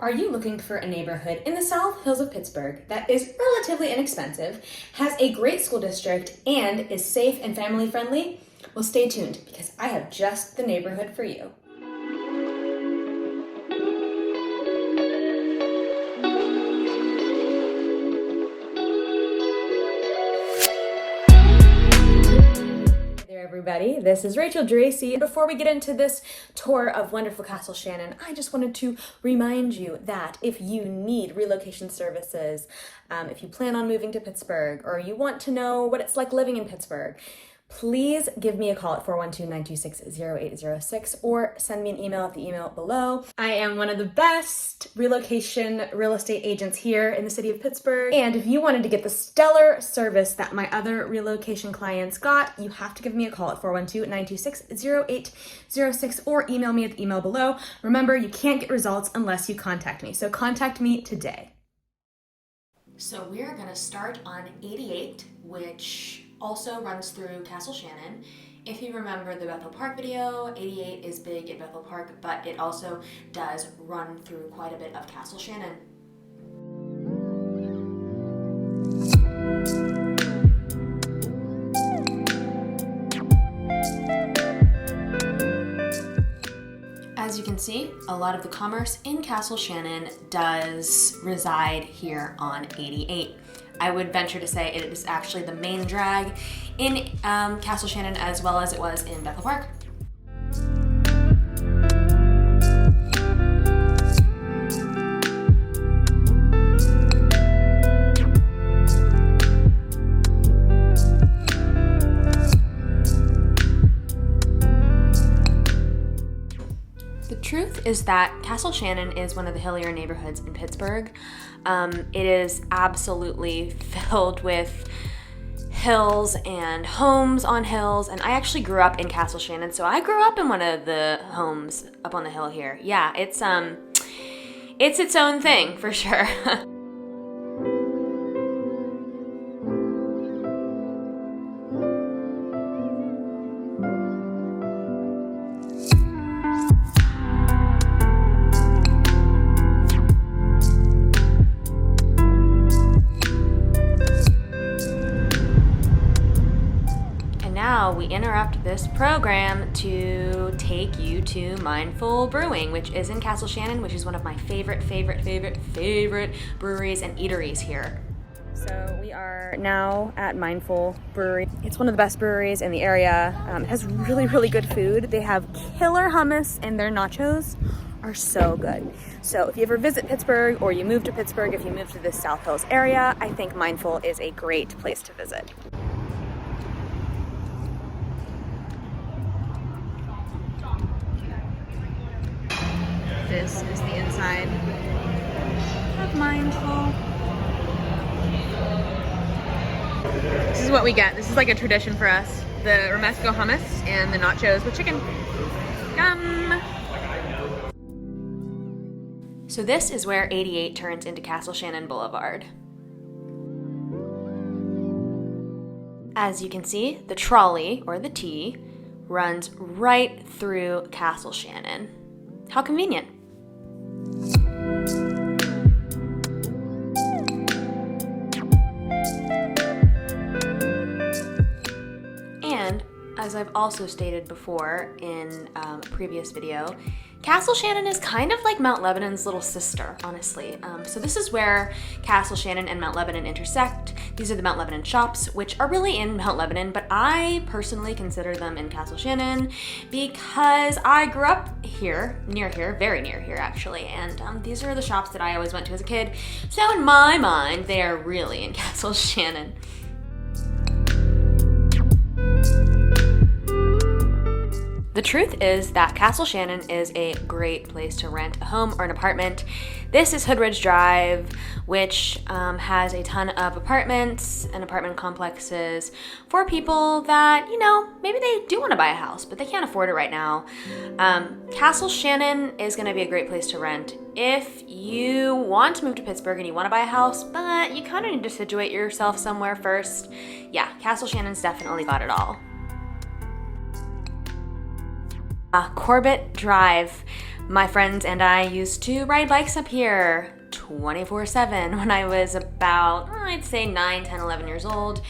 Are you looking for a neighborhood in the South Hills of Pittsburgh that is relatively inexpensive, has a great school district, and is safe and family friendly? Well, stay tuned because I have just the neighborhood for you. Everybody, this is Geraci. Before we get into this tour of wonderful Castle Shannon, I just wanted to remind you that if you need relocation services, if you plan on moving to Pittsburgh, or you want to know what it's like living in Pittsburgh, please give me a call at 412-926-0806 or send me an email at the email below. I am one of the best relocation real estate agents here in the city of Pittsburgh. And if you wanted to get the stellar service that my other relocation clients got, you have to give me a call at 412-926-0806 or email me at the email below. Remember, you can't get results unless you contact me. So contact me today. So we are going to start on 88, which also runs through Castle Shannon. If you remember the Bethel Park video, 88 is big at Bethel Park, but it also does run through quite a bit of Castle Shannon. As you can see, a lot of the commerce in Castle Shannon does reside here on 88. I would venture to say it is actually the main drag in Castle Shannon as well as it was in Bethel Park. The truth is that Castle Shannon is one of the hillier neighborhoods in Pittsburgh. It is absolutely filled with hills and homes on hills, and I actually grew up in Castle Shannon, so I grew up in one of the homes up on the hill here. Yeah, it's its own thing for sure. Now we interrupt this program to take you to Mindful Brewing, which is in Castle Shannon, which is one of my favorite breweries and eateries here. So we are now at Mindful Brewery. It's one of the best breweries in the area. It has really good food. They have killer hummus and their nachos are so good. So if you ever visit Pittsburgh or you move to Pittsburgh, if you move to the South Hills area, I think Mindful is a great place to visit. This is the inside of Mindful. This is what we get. This is like a tradition for us. The Romesco hummus and the nachos with chicken. Yum! So this is where 88 turns into Castle Shannon Boulevard. As you can see, the trolley, or the T, runs right through Castle Shannon. How convenient. And as I've also stated before in a previous video, Castle Shannon is kind of like Mount Lebanon's little sister, honestly. So this is where Castle Shannon and Mount Lebanon intersect. These are the Mount Lebanon shops, which are really in Mount Lebanon, but I personally consider them in Castle Shannon because I grew up here, near here, very near here actually, and these are the shops that I always went to as a kid. So in my mind, they are really in Castle Shannon. The truth is that Castle Shannon is a great place to rent a home or an apartment. This is Hoodridge Drive, which has a ton of apartments and apartment complexes for people that, you know, maybe they do want to buy a house, but they can't afford it right now. Castle Shannon is going to be a great place to rent if you want to move to Pittsburgh and you want to buy a house, but you kind of need to situate yourself somewhere first. Yeah, Castle Shannon's definitely got it all. Corbett Drive. My friends and I used to ride bikes up here 24/7 when I was about, I'd say 9, 10, 11 years old.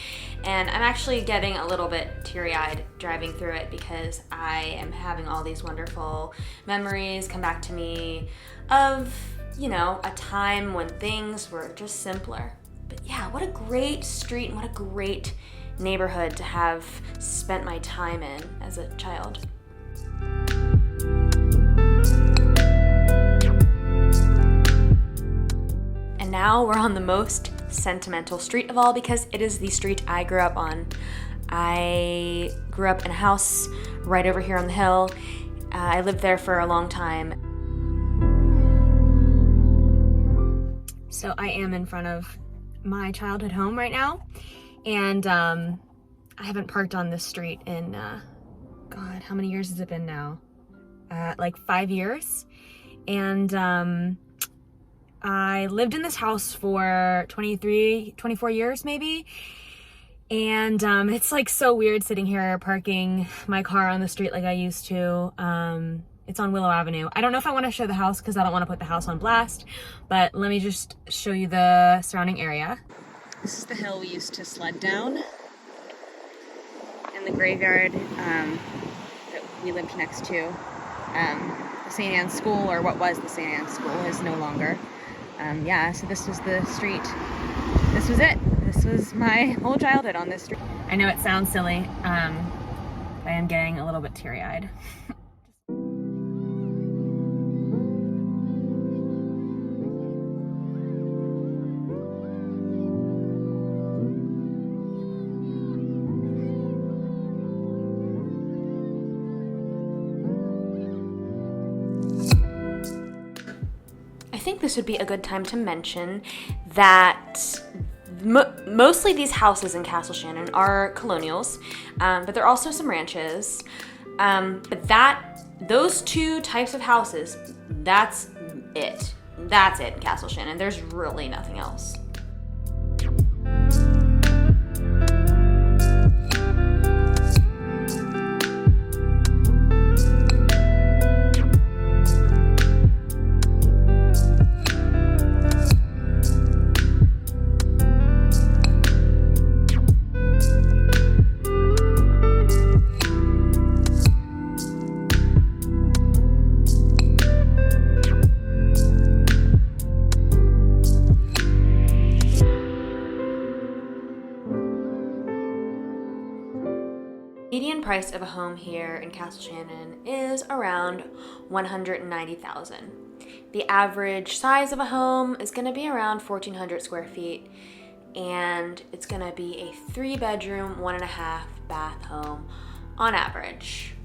And I'm actually getting a little bit teary-eyed driving through it because I am having all these wonderful memories come back to me of, you know, a time when things were just simpler. But yeah, what a great street and what a great neighborhood to have spent my time in as a child. And now we're on the most sentimental street of all because it is the street I grew up on. I grew up in a house right over here on the hill. I lived there for a long time. So I am in front of my childhood home right now, and I haven't parked on this street in, God, how many years has it been now? Like 5 years. And I lived in this house for 23, 24 years maybe. And it's like so weird sitting here parking my car on the street like I used to. It's on Willow Avenue. I don't know if I want to show the house because I don't want to put the house on blast, but let me just show you the surrounding area. This is the hill we used to sled down. And the graveyard that we lived next to. The St. Anne's School, or what was the St. Anne's School, is no longer. Yeah, so this was the street. This was it. This was my whole childhood on this street. I know it sounds silly, but I am getting a little bit teary-eyed. I think this would be a good time to mention that mostly these houses in Castle Shannon are colonials, but there are also some ranches. But those two types of houses, that's it. That's it in Castle Shannon. There's really nothing else. Median price of a home here in Castle Shannon is around $190,000. The average size of a home is going to be around 1,400 square feet, and it's going to be a 3-bedroom, 1.5 bath home on average.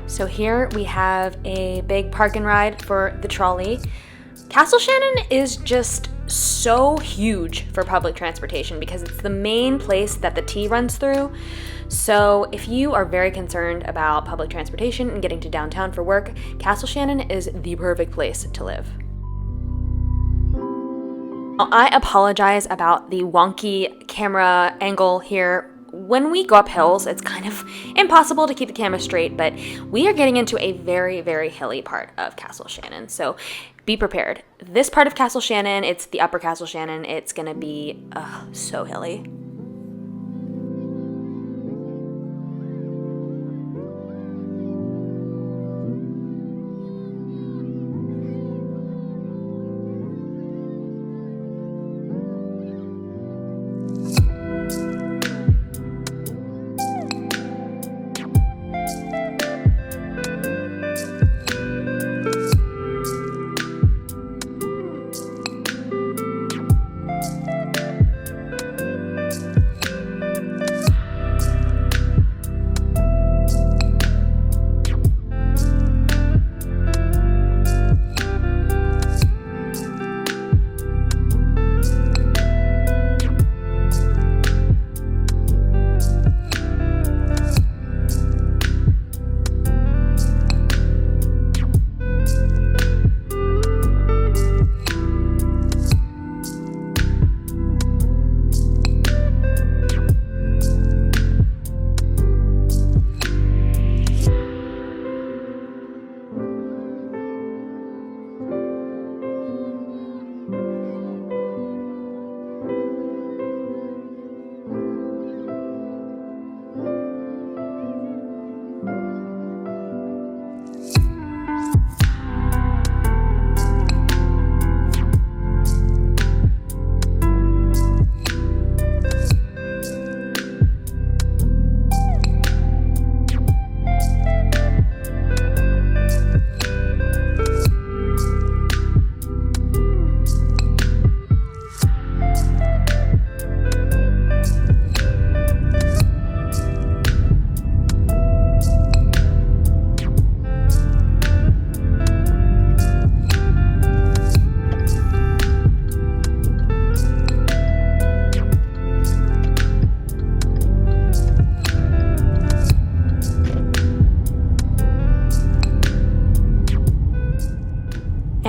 So here we have a big park and ride for the trolley. Castle Shannon is just so huge for public transportation because it's the main place that the T runs through. So if you are very concerned about public transportation and getting to downtown for work, Castle Shannon is the perfect place to live. I apologize about the wonky camera angle here. When we go up hills, it's kind of impossible to keep the camera straight, but we are getting into a very, very hilly part of Castle Shannon, so be prepared. This part of Castle Shannon, it's the upper Castle Shannon, it's gonna be so hilly.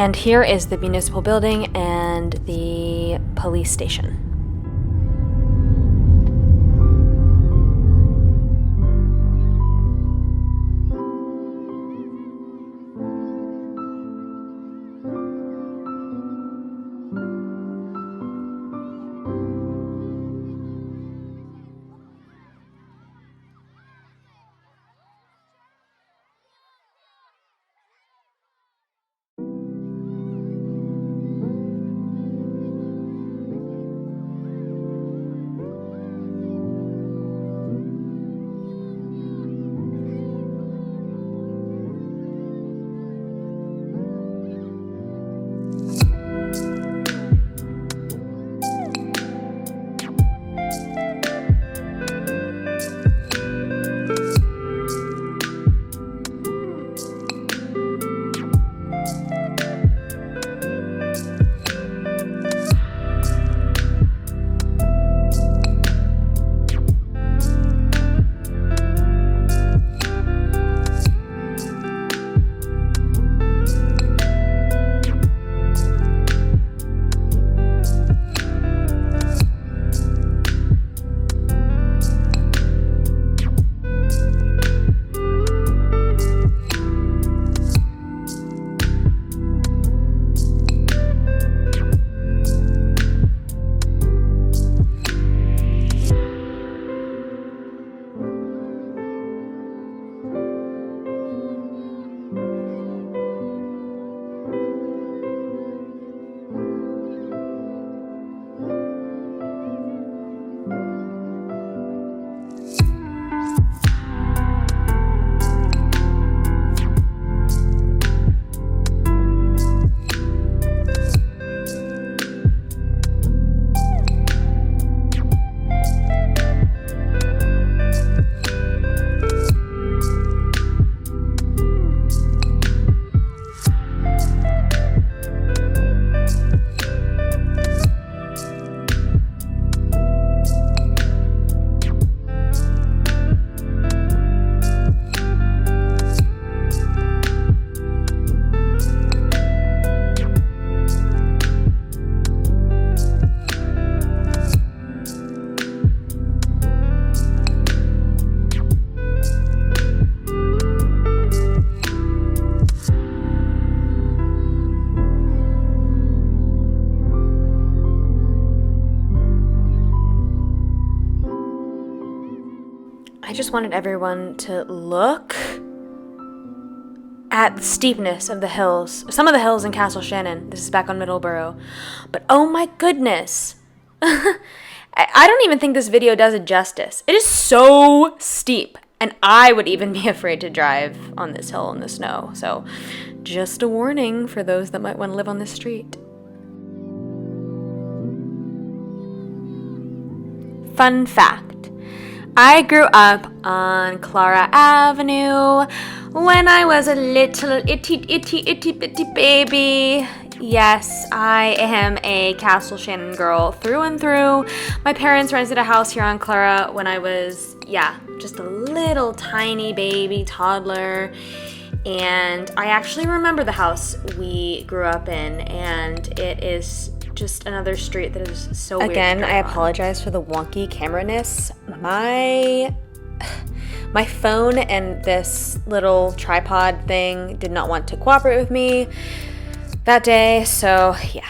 And here is the municipal building and the police station. I just wanted everyone to look at the steepness of the hills. Some of the hills in Castle Shannon. This is back on Middleborough. But oh my goodness. I don't even think this video does it justice. It is so steep. And I would even be afraid to drive on this hill in the snow. So just a warning for those that might want to live on this street. Fun fact. I grew up on Clara Avenue when I was a little itty bitty baby. Yes, I am a Castle Shannon girl through and through. My parents rented a house here on Clara when I was, just a little tiny baby toddler. And I actually remember the house we grew up in, and it is just another street that is so weird. Again, I apologize for the wonky camera-ness. My phone and this little tripod thing did not want to cooperate with me that day, so yeah.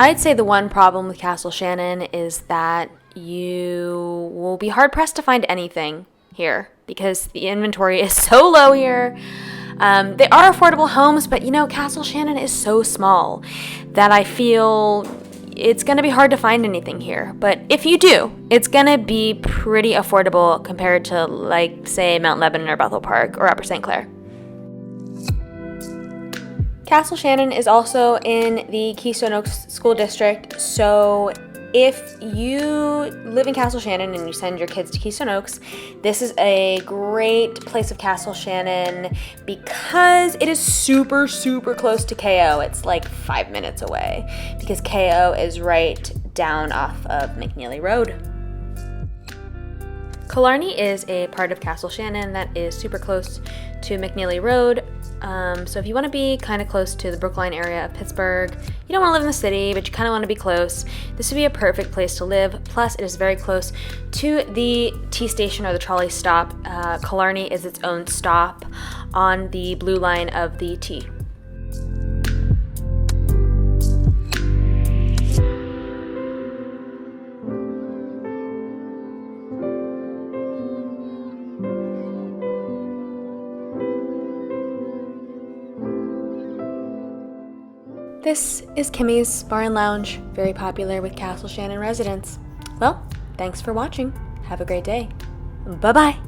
I'd say the one problem with Castle Shannon is that you will be hard-pressed to find anything here because the inventory is so low here. They are affordable homes, but Castle Shannon is so small that I feel it's going to be hard to find anything here. But if you do, it's going to be pretty affordable compared to, like, say, Mount Lebanon or Bethel Park or Upper St. Clair. Castle Shannon is also in the Keystone Oaks School District, so if you live in Castle Shannon and you send your kids to Keystone Oaks, this is a great place of Castle Shannon because it is super, super close to KO. It's like 5 minutes away because KO is right down off of McNeely Road. Killarney is a part of Castle Shannon that is super close to McNeely Road. So if you want to be kind of close to the Brookline area of Pittsburgh, you don't want to live in the city, but you kind of want to be close, this would be a perfect place to live. Plus, it is very close to the T station or the trolley stop. Killarney is its own stop on the blue line of the T. This is Kimmy's Bar and Lounge, very popular with Castle Shannon residents. Well, thanks for watching. Have a great day. Bye-bye.